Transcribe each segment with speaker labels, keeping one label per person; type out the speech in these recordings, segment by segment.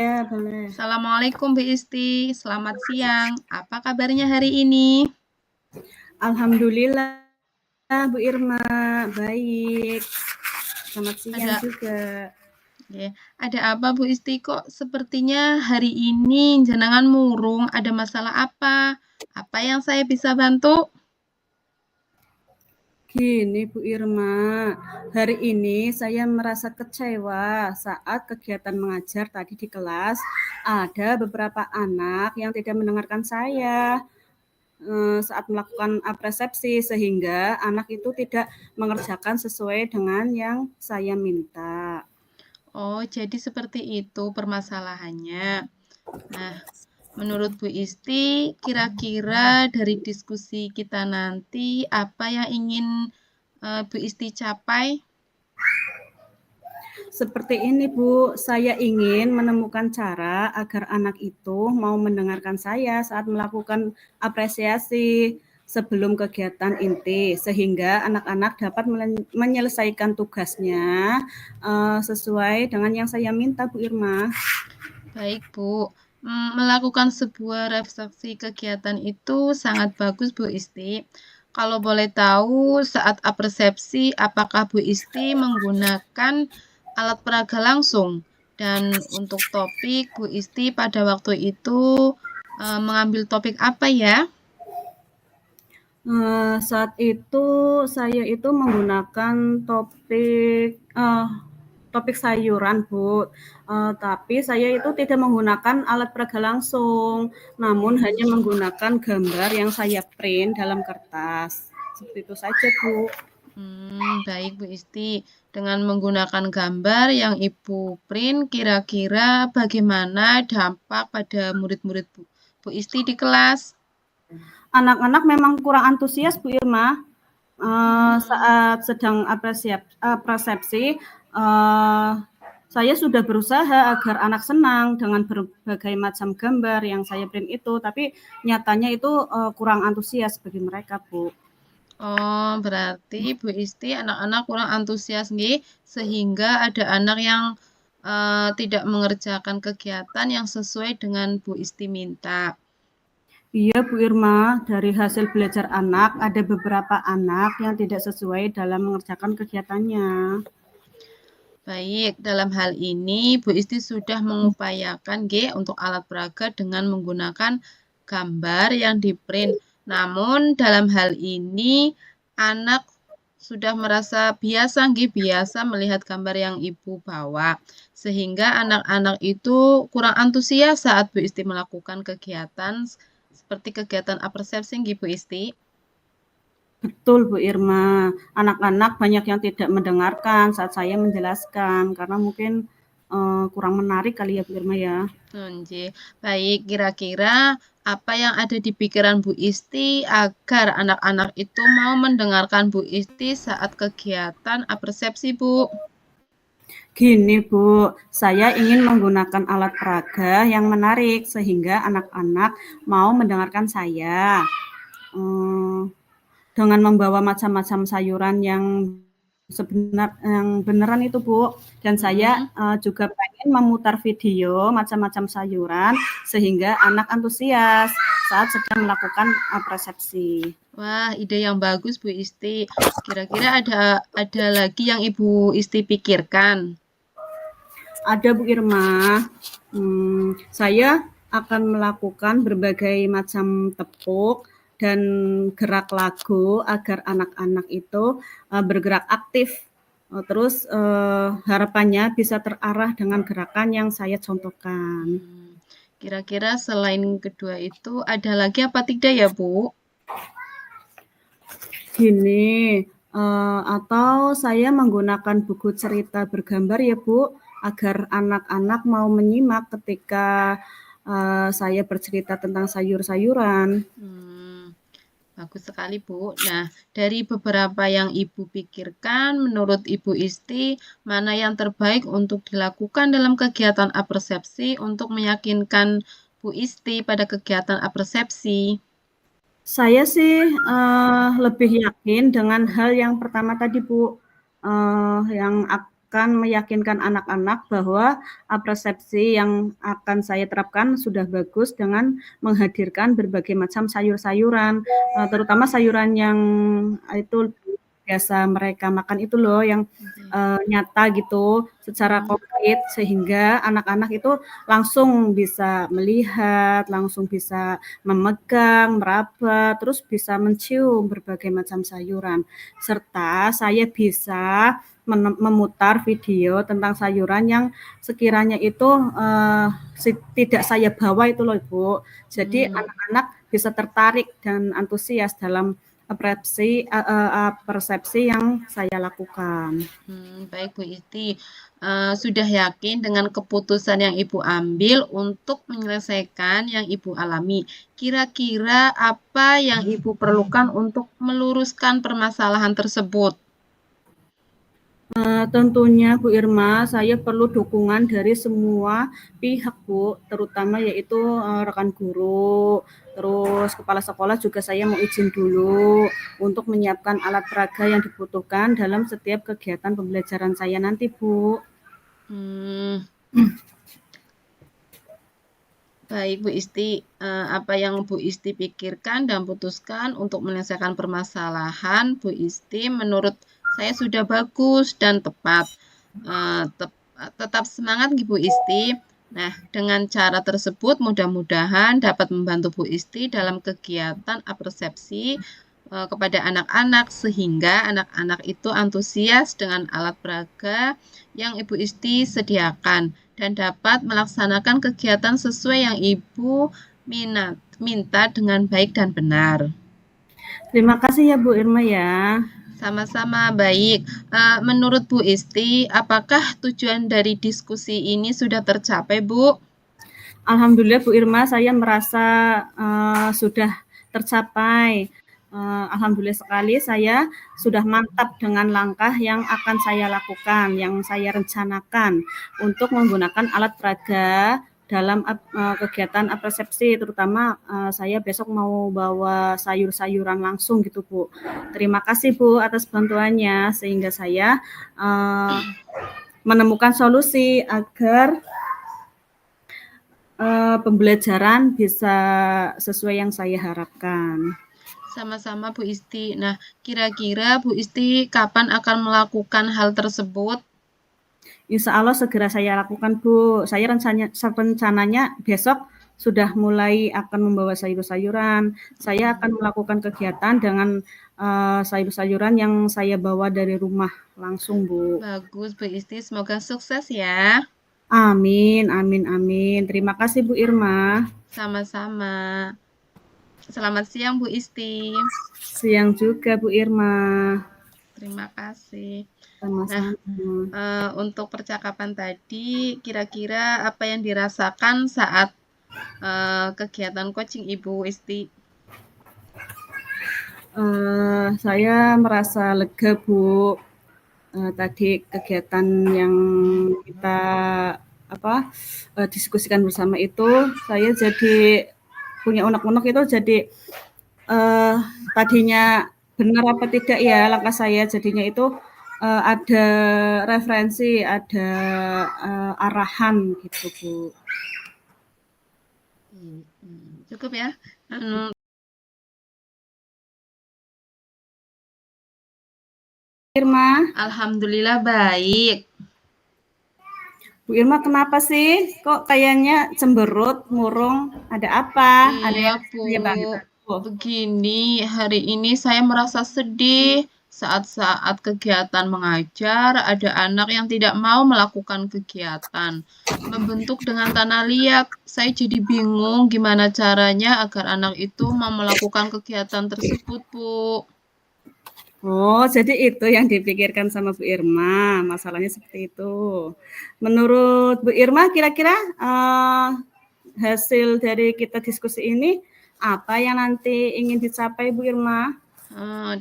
Speaker 1: Ya, boleh.
Speaker 2: Assalamualaikum Bu Isti, selamat siang. Apa kabarnya hari ini?
Speaker 1: Alhamdulillah, Bu Irma, baik. Selamat siang
Speaker 2: Ada
Speaker 1: juga.
Speaker 2: ada apa Bu Isti? Kok sepertinya hari ini jenengan murung? Ada masalah apa? Apa yang saya bisa bantu?
Speaker 1: Gini, Bu Irma, hari ini saya merasa kecewa saat kegiatan mengajar tadi di kelas. Ada beberapa anak yang tidak mendengarkan saya saat melakukan presepsi, sehingga anak itu tidak mengerjakan sesuai dengan yang saya minta.
Speaker 2: Oh, jadi seperti itu permasalahannya. Nah, menurut Bu Isti, kira-kira dari diskusi kita nanti apa yang ingin Bu Isti capai?
Speaker 1: Seperti ini, Bu, saya ingin menemukan cara agar anak itu mau mendengarkan saya saat melakukan apresiasi sebelum kegiatan inti, sehingga anak-anak dapat menyelesaikan tugasnya sesuai dengan yang saya minta, Bu Irma.
Speaker 2: Baik, Bu. Melakukan sebuah refleksi kegiatan itu sangat bagus, Bu Isti. Kalau boleh tahu, saat apresiasi, apakah Bu Isti menggunakan alat peraga langsung? Dan untuk topik, Bu Isti pada waktu itu mengambil topik apa ya?
Speaker 1: Saat itu saya itu menggunakan topik sayuran, Bu. Tapi saya itu tidak menggunakan alat peraga langsung, namun hanya menggunakan gambar yang saya print dalam kertas. Seperti itu saja, Bu.
Speaker 2: Baik Bu Isti. Dengan menggunakan gambar yang Ibu print, kira-kira bagaimana dampak pada murid-murid Bu Isti di kelas?
Speaker 1: Anak-anak memang kurang antusias, Bu Irma. Saat sedang persepsi, saya sudah berusaha agar anak senang dengan berbagai macam gambar yang saya print itu, tapi nyatanya itu kurang antusias bagi mereka, Bu.
Speaker 2: Oh, berarti Bu Isti anak-anak kurang antusias nggih, sehingga ada anak yang tidak mengerjakan kegiatan yang sesuai dengan Bu Isti minta.
Speaker 1: Iya, Bu Irma, dari hasil belajar anak, ada beberapa anak yang tidak sesuai dalam mengerjakan kegiatannya.
Speaker 2: Baik, dalam hal ini Bu Isti sudah mengupayakan untuk alat peraga dengan menggunakan gambar yang di-print. Namun dalam hal ini anak sudah merasa biasa melihat gambar yang Ibu bawa. Sehingga anak-anak itu kurang antusias saat Bu Isti melakukan kegiatan seperti kegiatan apersepsi Bu Isti.
Speaker 1: Betul, Bu Irma. Anak-anak banyak yang tidak mendengarkan saat saya menjelaskan karena mungkin kurang menarik kali ya, Bu Irma ya.
Speaker 2: Baik, kira-kira apa yang ada di pikiran Bu Isti agar anak-anak itu mau mendengarkan Bu Isti saat kegiatan apersepsi, Bu?
Speaker 1: Gini, Bu, saya ingin menggunakan alat peraga yang menarik sehingga anak-anak mau mendengarkan saya. Dengan membawa macam-macam sayuran yang beneran itu, Bu. Dan saya juga pengen memutar video macam-macam sayuran sehingga anak antusias saat sedang melakukan persepsi.
Speaker 2: Wah, ide yang bagus, Bu Isti. Kira-kira ada lagi yang Ibu Isti pikirkan?
Speaker 1: Ada, Bu Irma. Saya akan melakukan berbagai macam tepuk dan gerak lagu agar anak-anak itu bergerak aktif. Terus harapannya bisa terarah dengan gerakan yang saya contohkan.
Speaker 2: Kira-kira selain kedua itu ada lagi apa tidak ya, Bu?
Speaker 1: Gini, atau saya menggunakan buku cerita bergambar ya, Bu, agar anak-anak mau menyimak ketika saya bercerita tentang sayur-sayuran.
Speaker 2: Bagus sekali, Bu. Nah, dari beberapa yang Ibu pikirkan, menurut Ibu Isti, mana yang terbaik untuk dilakukan dalam kegiatan apersepsi untuk meyakinkan Bu Isti pada kegiatan apersepsi?
Speaker 1: Saya sih lebih yakin dengan hal yang pertama tadi, Bu, yang akan meyakinkan anak-anak bahwa persepsi yang akan saya terapkan sudah bagus dengan menghadirkan berbagai macam sayur-sayuran, terutama sayuran yang itu biasa mereka makan itu loh yang nyata gitu secara konkret sehingga anak-anak itu langsung bisa melihat, langsung bisa memegang, meraba, terus bisa mencium berbagai macam sayuran. Serta saya bisa memutar video tentang sayuran yang sekiranya itu tidak saya bawa itu loh Ibu. Jadi anak-anak bisa tertarik dan antusias dalam persepsi yang saya lakukan.
Speaker 2: Baik Bu Isti, sudah yakin dengan keputusan yang Ibu ambil untuk menyelesaikan yang Ibu alami. Kira-kira apa yang Ibu perlukan untuk meluruskan permasalahan tersebut?
Speaker 1: Tentunya Bu Irma, saya perlu dukungan dari semua pihak Bu, terutama yaitu rekan guru, terus kepala sekolah juga saya mau izin dulu untuk menyiapkan alat peraga yang dibutuhkan dalam setiap kegiatan pembelajaran saya nanti Bu.
Speaker 2: Baik Bu Isti, apa yang Bu Isti pikirkan dan putuskan untuk menyelesaikan permasalahan Bu Isti menurut saya sudah bagus dan tepat. Tetap semangat Bu Isti. Nah, dengan cara tersebut mudah-mudahan dapat membantu Bu Isti dalam kegiatan apersepsi kepada anak-anak sehingga anak-anak itu antusias dengan alat peraga yang Ibu Isti sediakan dan dapat melaksanakan kegiatan sesuai yang Ibu minta dengan baik dan benar.
Speaker 1: Terima kasih ya Bu Irma ya.
Speaker 2: Sama-sama baik. Menurut Bu Isti, apakah tujuan dari diskusi ini sudah tercapai, Bu?
Speaker 1: Alhamdulillah Bu Irma, saya merasa sudah tercapai. Alhamdulillah sekali saya sudah mantap dengan langkah yang akan saya lakukan, yang saya rencanakan untuk menggunakan alat peraga dalam kegiatan apersepsi, terutama saya besok mau bawa sayur-sayuran langsung gitu Bu. Terima kasih Bu atas bantuannya sehingga saya menemukan solusi agar pembelajaran bisa sesuai yang saya harapkan.
Speaker 2: Sama-sama Bu Isti. Nah, kira-kira Bu Isti kapan akan melakukan hal tersebut?
Speaker 1: Insya Allah segera saya lakukan Bu. Saya rencananya besok sudah mulai akan membawa sayur-sayuran. Saya akan melakukan kegiatan dengan sayur-sayuran yang saya bawa dari rumah langsung Bu.
Speaker 2: Bagus Bu Isti, semoga sukses ya.
Speaker 1: Amin, amin, amin. Terima kasih Bu Irma.
Speaker 2: Sama-sama. Selamat siang Bu Isti.
Speaker 1: Siang juga Bu Irma.
Speaker 2: Terima kasih.
Speaker 1: Sama-sama.
Speaker 2: Nah, untuk percakapan tadi, kira-kira apa yang dirasakan saat kegiatan coaching Ibu Isti?
Speaker 1: Saya merasa lega Bu. Tadi kegiatan yang kita diskusikan bersama itu, saya jadi punya unek-unek itu jadi tadinya benar apa tidak ya langkah saya jadinya itu ada referensi, ada arahan gitu Bu.
Speaker 2: Cukup ya.
Speaker 1: Irma,
Speaker 2: Alhamdulillah baik.
Speaker 1: Bu Irma kenapa sih? Kok kayaknya cemberut, murung? Ada apa? Ada
Speaker 2: Iya
Speaker 1: yang
Speaker 2: Bu,
Speaker 1: saya bantu?
Speaker 2: begini hari ini saya merasa sedih saat-saat kegiatan mengajar ada anak yang tidak mau melakukan kegiatan. Membentuk dengan tanah liat, saya jadi bingung gimana caranya agar anak itu mau melakukan kegiatan tersebut, Bu.
Speaker 1: Oh, jadi itu yang dipikirkan sama Bu Irma, masalahnya seperti itu. Menurut Bu Irma, kira-kira hasil dari kita diskusi ini apa yang nanti ingin dicapai Bu Irma?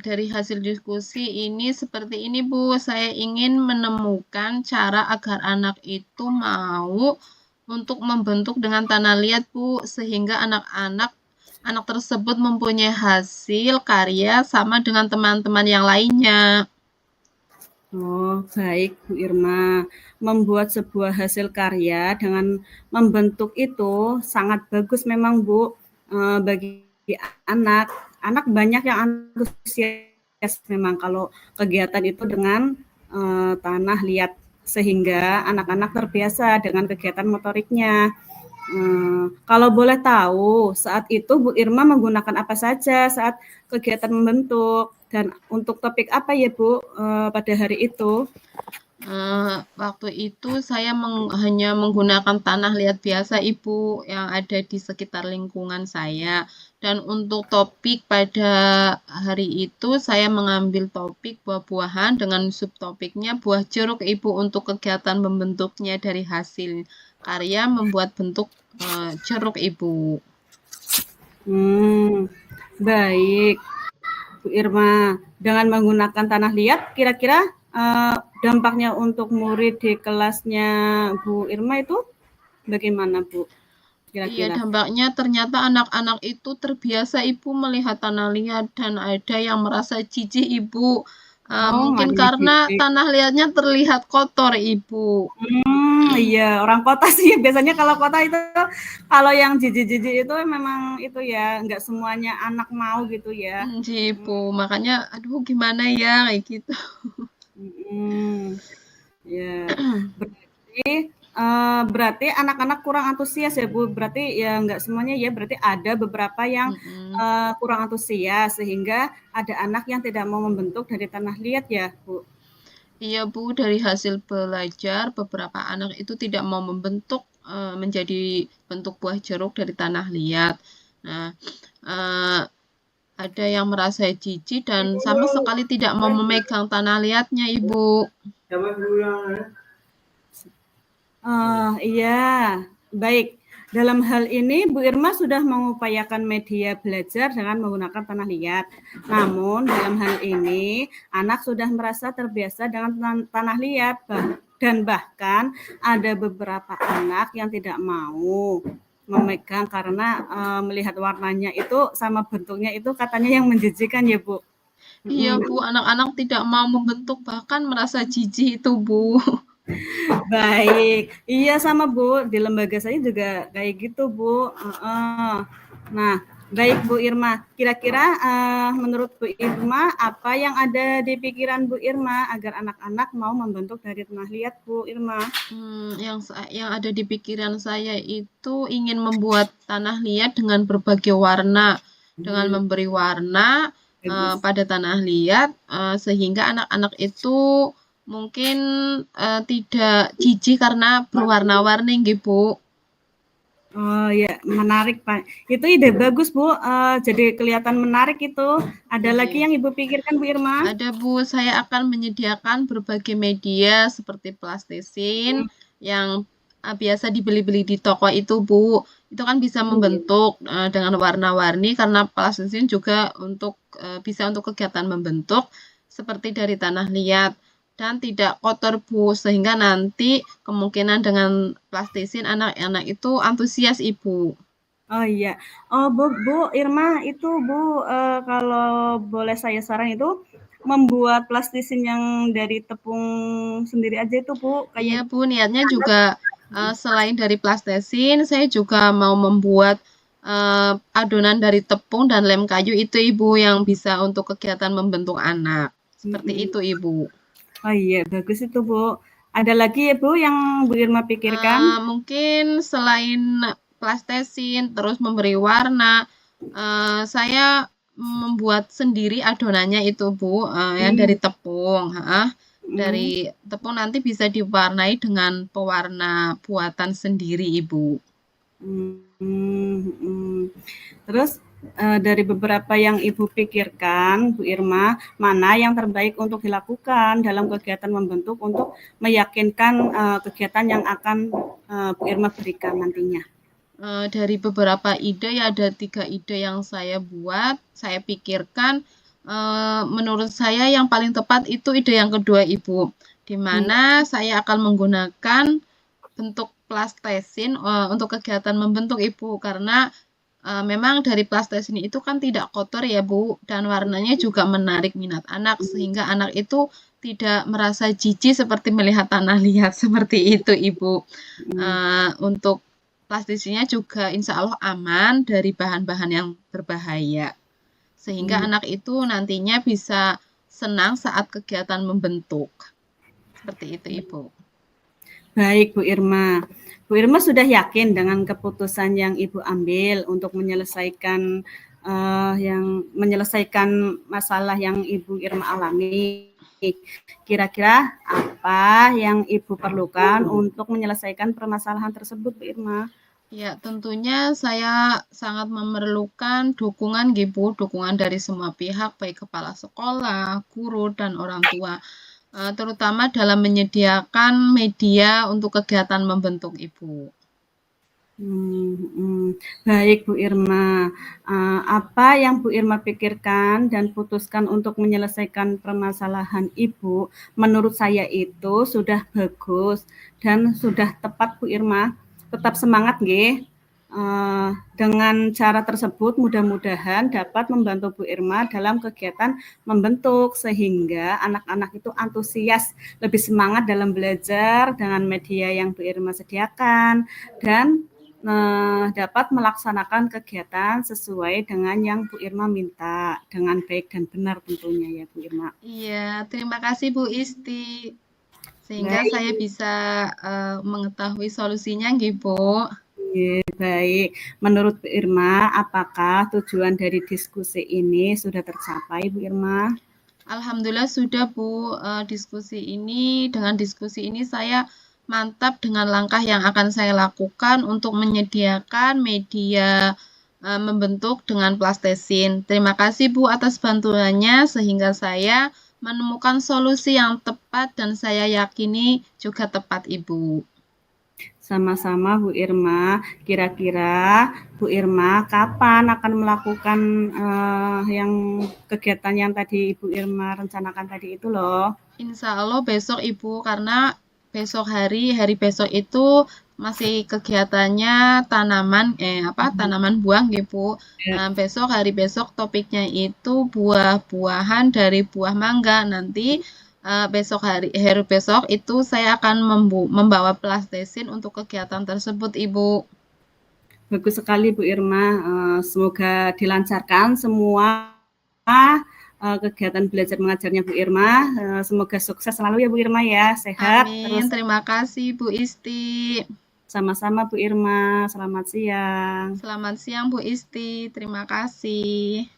Speaker 2: Dari hasil diskusi ini seperti ini Bu, saya ingin menemukan cara agar anak itu mau untuk membentuk dengan tanah liat Bu, sehingga anak tersebut mempunyai hasil karya sama dengan teman-teman yang lainnya.
Speaker 1: Oh, baik Bu Irma. Membuat sebuah hasil karya dengan membentuk itu sangat bagus memang Bu, bagi anak. Anak banyak yang antusias memang kalau kegiatan itu dengan, tanah liat, sehingga anak-anak terbiasa dengan kegiatan motoriknya. Kalau boleh tahu, saat itu Bu Irma menggunakan apa saja saat kegiatan membentuk dan untuk topik apa ya Bu pada hari itu?
Speaker 2: Waktu itu saya hanya menggunakan tanah liat biasa Ibu yang ada di sekitar lingkungan saya. Dan untuk topik pada hari itu saya mengambil topik buah-buahan dengan subtopiknya buah jeruk Ibu untuk kegiatan membentuknya dari hasil karya membuat bentuk jeruk Ibu.
Speaker 1: Hmm, baik Bu Irma. Dengan menggunakan tanah liat, kira-kira dampaknya untuk murid di kelasnya Bu Irma itu bagaimana Bu?
Speaker 2: Iya,
Speaker 1: Kira-kira?
Speaker 2: dampaknya ternyata anak-anak itu terbiasa Ibu melihat tanah liat dan ada yang merasa jijik Ibu.
Speaker 1: Oh,
Speaker 2: Mungkin
Speaker 1: nggak
Speaker 2: karena
Speaker 1: jijik.
Speaker 2: tanah liatnya terlihat kotor Ibu.
Speaker 1: Iya, orang kota sih biasanya kalau kota itu kalau yang jijik-jijik itu memang itu ya, nggak semuanya anak mau gitu ya.
Speaker 2: Ibu, makanya aduh gimana ya kayak gitu.
Speaker 1: Mhm, ya. Berarti, berarti anak-anak kurang antusias ya, Bu? Berarti ya nggak semuanya ya, berarti ada beberapa yang,
Speaker 2: Mm-mm.
Speaker 1: kurang antusias sehingga ada anak yang tidak mau membentuk dari tanah liat ya, Bu?
Speaker 2: Iya Bu, dari hasil belajar beberapa anak itu tidak mau membentuk menjadi bentuk buah jeruk dari tanah liat. Nah, eh, ada yang merasa jijik dan sama sekali tidak mau memegang tanah liatnya, Ibu.
Speaker 1: Iya, baik. Dalam hal ini Bu Irma sudah mengupayakan media belajar dengan menggunakan tanah liat. Namun dalam hal ini anak sudah merasa terbiasa dengan tanah liat dan bahkan ada beberapa anak yang tidak mau memegang karena melihat warnanya itu sama bentuknya itu katanya yang menjijikan ya Bu.
Speaker 2: Iya, Bu, anak-anak tidak mau membentuk bahkan merasa jijik itu, Bu.
Speaker 1: Baik, iya sama Bu, di lembaga saya juga kayak gitu Bu. Nah, baik Bu Irma, kira-kira menurut Bu Irma apa yang ada di pikiran Bu Irma agar anak-anak mau membentuk dari tanah liat Bu Irma?
Speaker 2: Yang ada di pikiran saya itu ingin membuat tanah liat dengan berbagai warna, dengan memberi warna
Speaker 1: Bagus.
Speaker 2: pada tanah liat sehingga anak-anak itu mungkin tidak jijik karena berwarna-warni, gitu.
Speaker 1: Oh ya, menarik Pak. Itu ide bagus Bu, jadi kelihatan menarik itu. Ada lagi
Speaker 2: Iya.
Speaker 1: yang Ibu pikirkan Bu Irma?
Speaker 2: Ada Bu, saya akan menyediakan berbagai media seperti plastisin yang biasa dibeli-beli di toko itu Bu. Itu kan bisa
Speaker 1: Iya.
Speaker 2: membentuk dengan warna-warni karena plastisin juga bisa untuk kegiatan membentuk seperti dari tanah liat dan tidak kotor Bu sehingga nanti kemungkinan dengan plastisin anak-anak itu antusias Ibu.
Speaker 1: Oh iya. Oh Bu Irma itu Bu, kalau boleh saya saran itu membuat plastisin yang dari tepung sendiri aja itu Bu,
Speaker 2: Iya
Speaker 1: kayak
Speaker 2: Bu, niatnya juga selain dari plastesin, saya juga mau membuat adonan dari tepung dan lem kayu itu Ibu yang bisa untuk kegiatan membentuk anak. Seperti
Speaker 1: mhm.
Speaker 2: itu Ibu.
Speaker 1: Oh iya bagus itu Bu. Ada lagi ya Bu yang Bu Irma pikirkan?
Speaker 2: Mungkin selain plastesin, terus memberi warna, saya membuat sendiri adonannya itu Bu, yang dari
Speaker 1: Mmm,
Speaker 2: tepung. Dari
Speaker 1: mhm,
Speaker 2: tepung nanti bisa diwarnai dengan pewarna buatan sendiri Ibu.
Speaker 1: mhm. Terus, dari beberapa yang Ibu pikirkan, Bu Irma, mana yang terbaik untuk dilakukan dalam kegiatan membentuk untuk meyakinkan, kegiatan yang akan, Bu Irma berikan nantinya?
Speaker 2: Dari beberapa ide ya ada 3 ide yang saya buat, saya pikirkan, menurut saya yang paling tepat itu ide yang kedua Ibu, di
Speaker 1: Mmm,
Speaker 2: mana saya akan menggunakan bentuk plastesin untuk kegiatan membentuk Ibu, karena memang dari plastesin itu kan tidak kotor ya Bu, dan warnanya juga menarik minat anak, sehingga anak itu tidak merasa jijik seperti melihat tanah liat seperti itu, Ibu. Untuk plastisinya juga insya Allah aman dari bahan-bahan yang berbahaya. Sehingga anak itu nantinya bisa senang saat kegiatan membentuk. Seperti itu, Ibu.
Speaker 1: Baik, Bu Irma. Bu Irma sudah yakin dengan keputusan yang Ibu ambil untuk menyelesaikan masalah yang Ibu Irma alami. Kira-kira apa yang Ibu perlukan untuk menyelesaikan permasalahan tersebut, Bu Irma?
Speaker 2: Ya, tentunya saya sangat memerlukan dukungan Ibu, dukungan dari semua pihak, baik kepala sekolah, guru, dan orang tua, terutama dalam menyediakan media untuk kegiatan membentuk Ibu.
Speaker 1: Baik, Bu Irma. Apa yang Bu Irma pikirkan dan putuskan untuk menyelesaikan permasalahan Ibu, menurut saya itu sudah bagus dan sudah tepat, Bu Irma. Tetap semangat, nggih. Dengan cara tersebut mudah-mudahan dapat membantu Bu Irma dalam kegiatan membentuk sehingga anak-anak itu antusias, lebih semangat dalam belajar dengan media yang Bu Irma sediakan dan dapat melaksanakan kegiatan sesuai dengan yang Bu Irma minta dengan baik dan benar tentunya ya Bu Irma.
Speaker 2: Iya, terima kasih Bu Isti. Sehingga
Speaker 1: Baik.
Speaker 2: saya bisa mengetahui solusinya, Bu.
Speaker 1: Baik, menurut Bu Irma, apakah tujuan dari diskusi ini sudah tercapai, Bu Irma?
Speaker 2: Alhamdulillah sudah, Bu. Dengan diskusi ini saya mantap dengan langkah yang akan saya lakukan untuk menyediakan media membentuk dengan plastesin. Terima kasih, Bu, atas bantuannya sehingga saya menemukan solusi yang tepat dan saya yakini juga tepat, Ibu.
Speaker 1: Sama-sama Bu Irma. Kira-kira Bu Irma kapan akan melakukan yang kegiatan yang tadi Ibu Irma rencanakan tadi itu loh?
Speaker 2: Insya Allah besok Ibu, karena hari besok itu masih kegiatannya tanaman buah Ibu. Nah, hari besok topiknya itu buah-buahan dari buah mangga. Nanti hari besok itu saya akan membawa plastesin untuk kegiatan tersebut, Ibu.
Speaker 1: Bagus sekali Bu Irma. Semoga dilancarkan semua kegiatan belajar mengajarnya Bu Irma. Semoga sukses selalu ya Bu Irma ya, sehat.
Speaker 2: Amin.
Speaker 1: Terus.
Speaker 2: Terima kasih Bu Isti.
Speaker 1: Sama-sama Bu Irma. Selamat siang.
Speaker 2: Selamat siang Bu Isti. Terima kasih.